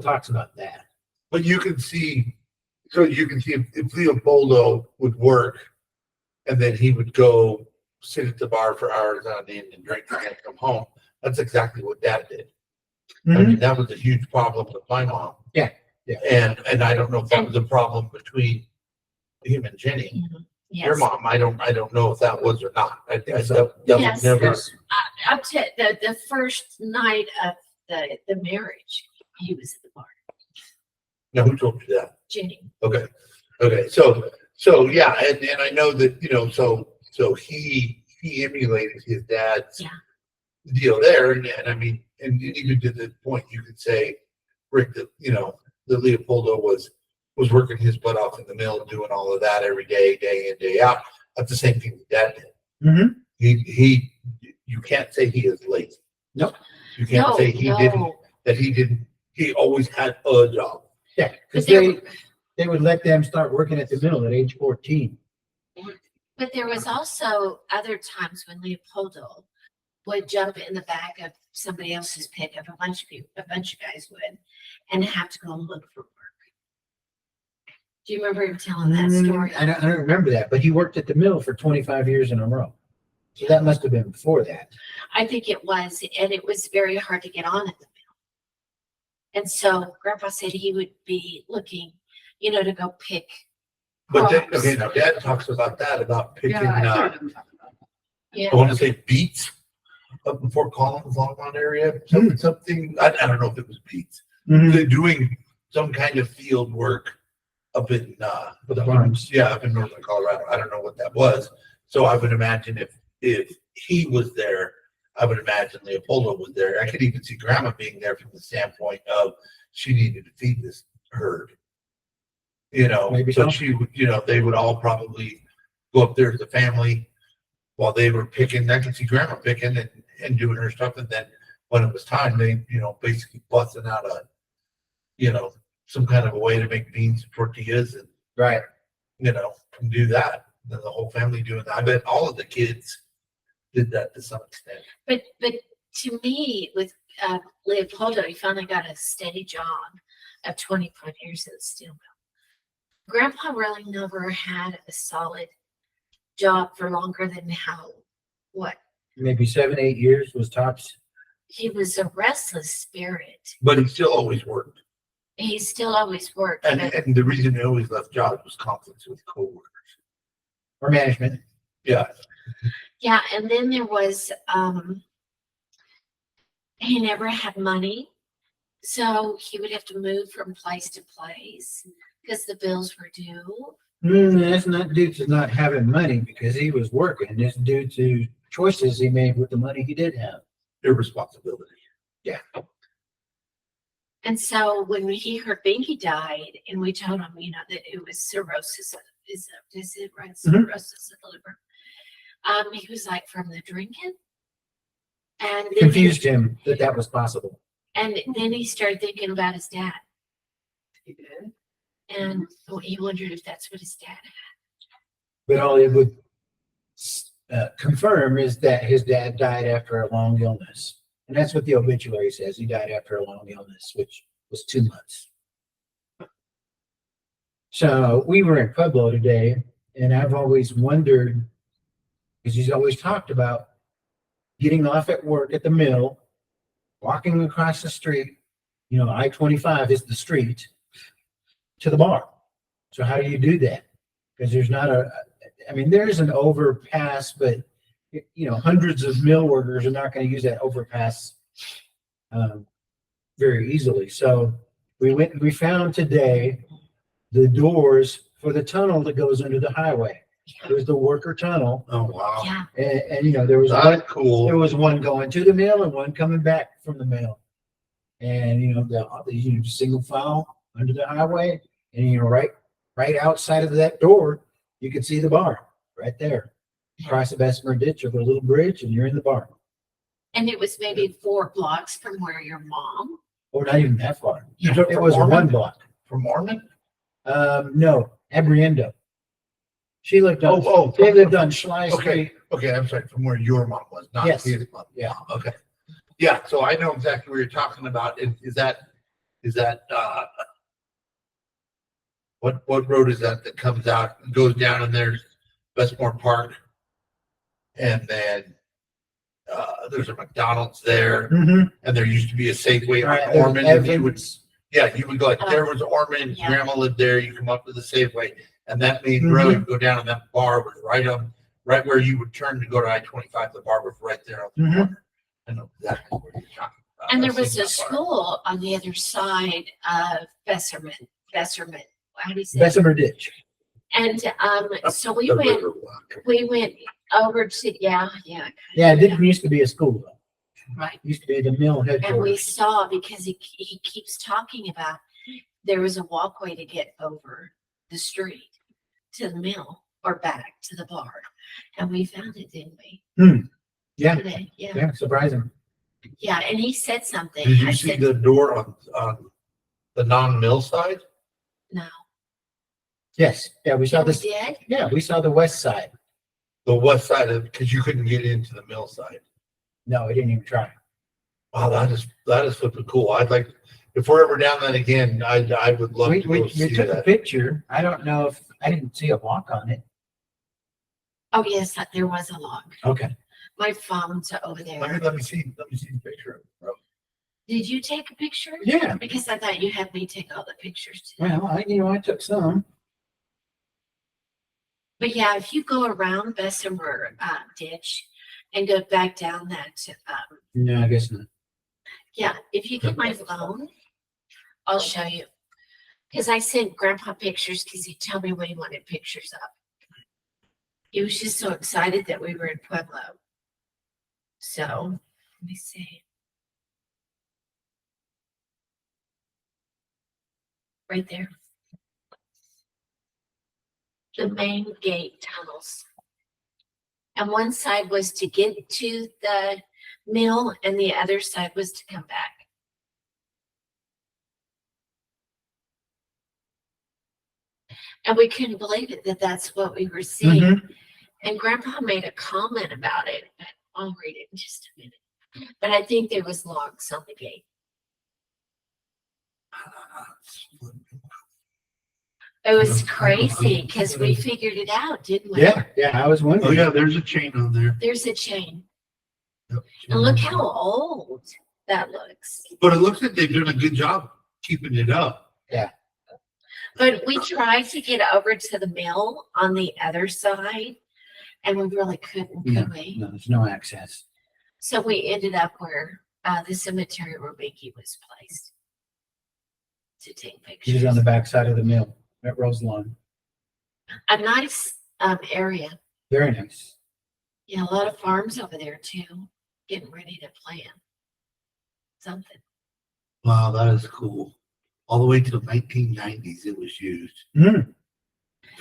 talks about that. But you can see, so you can see if Leopoldo would work, and then he would go sit at the bar for hours on end and drink and then come home. That's exactly what Dad did. I mean, that was a huge problem with my mom. Yeah. And I don't know if that was a problem between him and Jenny. Yes. Your mom, I don't know if that was or not. That Yes. was never. Up to the first night of the marriage, he was at the bar. Now, who told you that? Jenny. Okay. So yeah, and I know that, you know, so he emulated his dad's deal there, and I mean, and even to the point you could say, Rick, that, you know, that Leopoldo was working his butt off in the mill, doing all of that every day, day in, day out. That's the same thing that Dad did. He you can't say he is lazy. Nope. You can't say he didn't. He always had a job. Yeah, because they would let them start working at the mill at age 14. But there was also other times when Leopoldo would jump in the back of somebody else's pickup, a bunch of guys would, and have to go and look for work. Do you remember him telling that story? I don't remember that, but he worked at the mill for 25 years in a row. So that must have been before that. I think it was, and it was very hard to get on at the mill. And so Grandpa said he would be looking, you know, to go pick. But then, crops. okay, now Dad talks about that, about picking, I've heard him talk about that. I want to say beets up in Fort Collins, Longmont area. Something, I don't know if it was beets. They're doing some kind of field work up in The farms. up in northern Colorado. I don't know what that was. So I would imagine if he was there, I would imagine Leopoldo was there. I could even see Grandma being there from the standpoint of she needed to feed this herd. You know, Maybe so so. she would, you know, they would all probably go up there as a family while they were picking. I could see Grandma picking and doing her stuff. And then when it was time, they, you know, basically busting out you know, some kind of a way to make beans and tortillas and, Right. you know, and do that. Then the whole family doing that. I bet all of the kids did that to some extent. But to me, with Leopoldo, he finally got a steady job of 25 years at the steel mill. Grandpa really never had a solid job for longer than what? Maybe 7, 8 years was tops. He was a restless spirit. But he still always worked. He still always worked. And, but- and the reason he always left jobs was conflicts with coworkers. Or management. Yeah. Yeah, and then there was he never had money, so he would have to move from place to place because the bills were due. That's not due to not having money because he was working. It's due to choices he made with the money he did have. Irresponsibility. Yeah. And so when he heard Binky died, and we told him, you know, that it was cirrhosis, is it right? Cirrhosis of the liver. He was like, from the drinking, and then Confused him that was possible. And then he started thinking about his dad, He did. and he wondered if that's what his dad had. But all it would confirm is that his dad died after a long illness. And that's what the obituary says. He died after a long illness, which was 2 months. So we were in Pueblo today, and I've always wondered, because he's always talked about getting off at work at the mill, walking across the street, you know, I-25 is the street, to the bar. So how do you do that? Because there's not there's an overpass, but you know, hundreds of mill workers are not going to use that overpass very easily. So we found today the doors for the tunnel that goes under the highway. There's the worker tunnel. Oh, wow. Yeah. And you know, there was That's cool. there was one going to the mill and one coming back from the mill. And you know, the single file under the highway, and you know, right outside of that door, you can see the bar right there. Across the Bessemer ditch over a little bridge, and you're in the bar. And it was maybe 4 blocks from where your mom. Or not even that far. Yeah. It was From 1 block. From Mormon? No, Abriendo. She lived on. Oh, They lived on Schley Okay. Street. Okay, I'm sorry, from where your mom was, not Yes. his mom. Yeah. Okay. Yeah, so I know exactly what you're talking about. Is that is that, what road is that comes out, and goes down and there's Westmore Park? And then, there's a McDonald's there, Mm-hmm. and there used to be a Safeway Right, on there's Ormond, and you would, Evans. yeah, you would go like, Oh, there was Ormond, yeah. grandma lived there, you come up to the Safeway, and that main Mhm. road, you go down and that bar was right where you would turn to go to I-25, the bar was right there on the Mhm. corner. I know exactly where you're talking about. And there I've was seen a that bar. school on the other side of Besserman. How do you say it? Bessemer Ditch. And so we The went river walk. over to, yeah. Yeah, it didn't used to be a school though. Right. It used to be the mill And we headquarters. saw, because he keeps talking about, there was a walkway to get over the street to the mill or back to the bar. And we found it, didn't we? Yeah, Today, yeah. yeah, surprising. Yeah, and he said something. Did I you see said, the door on the non-mill side? no. Yes, yeah, we saw Yeah, we this. did? Yeah, we saw the west side. The west side of, because you couldn't get into the mill side. No, we didn't even try. Wow, that is flipping cool. I'd like, if we're ever down that again, I would love We, to we, go we see took a that. picture. I don't know if, I didn't see a walk on it. Oh, yes, there was a log. Okay. My phone's over there. Let me see the picture of it, bro. Did you take a picture? Yeah, Because I thought you had me take all the pictures today. well, I took some. But yeah, if you go around Bessemer Ditch and go back down that, No, I guess not. yeah, if you get my phone, I'll show you. Because I sent Grandpa pictures because he told me what he wanted pictures of. He was just so excited that we were in Pueblo. So, let me see. Right there. The main gate tunnels. And one side was to get to the mill and the other side was to come back. And we couldn't believe it that that's what we were seeing. Mhm. And Grandpa made a comment about it. I'll read it in just a minute. But I think there was logs on the gate. It was crazy because we figured it out, didn't we? Yeah, yeah, I was Oh wondering. yeah, there's a chain on there. There's a chain. Yep. And look how old that looks. But it looks like they've done a good job keeping it up. But we tried to get over to the mill on the other side and we really couldn't, could we? No, there's no access. So we ended up where the cemetery where Mickey was placed to take She's pictures. on the back side of the mill at Rose Lawn. A nice area. Very nice. Yeah, a lot of farms over there too, getting ready to plant something. Wow, that is cool. All the way to the 1990s it was used. Mhm.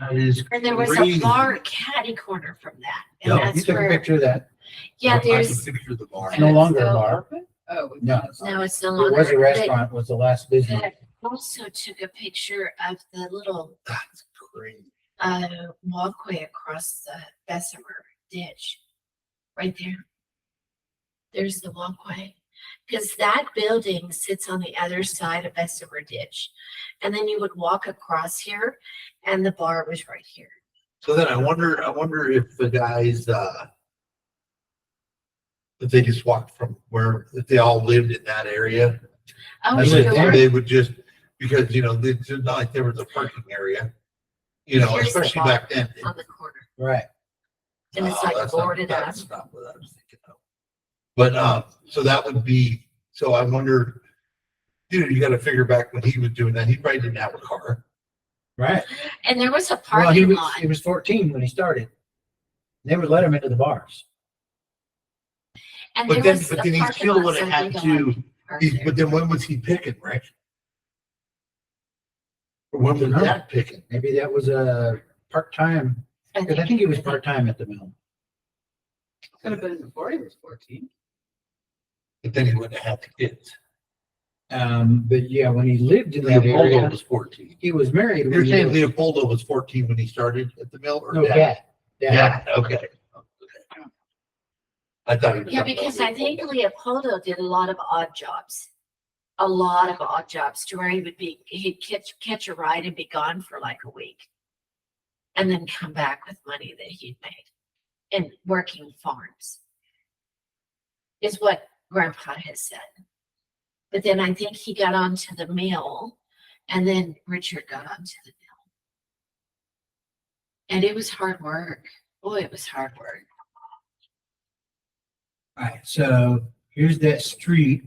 That is And there was crazy. a bar catty corner from that. And Yep, You that's took a where, picture of that. yeah, I can there's, picture the bar. It's no longer a Still bar. open? Oh. No, no, it's no it longer. was a but- restaurant, was the last business. but I also took a picture of the little That's crazy. walkway across the Bessemer ditch. Right there. There's the walkway. Because that building sits on the other side of Bessemer ditch. And then you would walk across here and the bar was right here. So then I wonder if the guys if they just walked from where, if they all lived in that area. Oh, That's And it. then sure. they would just, because, you know, it's not like there was a parking area, you know, Here's the especially bar back then. on the corner. Right. And it's Oh, like that's not- boarded up. That's not what I was thinking of. But, so that would be, so I wonder, dude, you gotta figure back when he was doing that, he probably didn't have a car. Right. And there was a Well, he parking was, lot. he was 14 when he started. They would let him into the bars. And But there then, was but a then he parking still lot, would so have we had could, to, like, park there. but then when was he picking, right? Or when was No. that picking? Maybe that was a part-time, I because I think he was part-time at the mill. Could have been before he was 14. But then he wouldn't have had the kids. But yeah, when he lived in that Leopoldo area, was 14. he was married. when You're he saying was- Leopoldo was 14 when he started at the mill, or No, Dad? Dad. Dad. Yeah, okay. I thought he was. Yeah, talking about because I think Leopoldo. Leopoldo did a lot of odd jobs. a lot of odd jobs to where he'd catch a ride and be gone for like a week. And then come back with money that he'd made and working farms. Is what Grandpa has said. But then I think he got onto the mill and then Richard got onto the mill. And it was hard work. Boy, it was hard work. All right, so here's that street.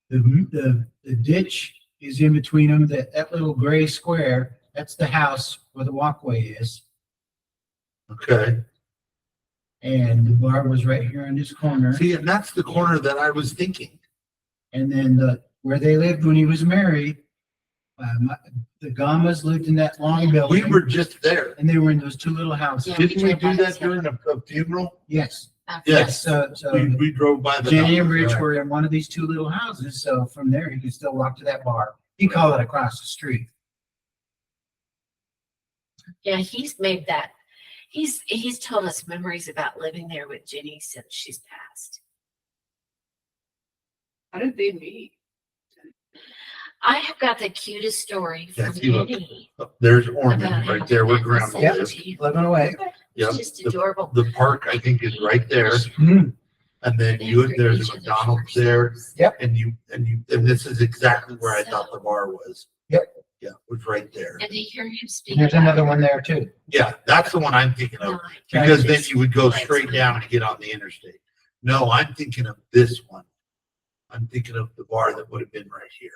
The ditch is in between them, that little gray square, that's the house where the walkway is. Okay. And the bar was right here in this corner. See, and that's the corner that I was thinking. And then where they lived when he was married, the Gamas lived in that long We building. were just there. And they were in those two little houses. Yeah. Didn't we do that during a funeral? Yes. Yes. So We drove by the. Jenny and numbers, Rich right. were in one of these two little houses, so from there you could still walk to that bar. You call it across the street. Yeah, he's made that. He's told us memories about living there with Jenny since she's passed. How did they meet? I have got the cutest story Yeah, from see, look. Jenny. There's Ormond about right how there where Grandpa Grandma said Yep. it lives. to you. Living away. Yep. It's just adorable. The park, I think, is right there. Mhm. And then They there's greet a each other's McDonald's first there. names. Yep. And this is exactly where I thought the bar was. Yep. Yeah, it was right there. And to hear him speak. And there's about another it, one there too. Yeah, that's the one I'm thinking of. no, Because then just you would go lights straight my down mind. and get on the interstate. No, I'm thinking of this one. I'm thinking of the bar that would have been right here.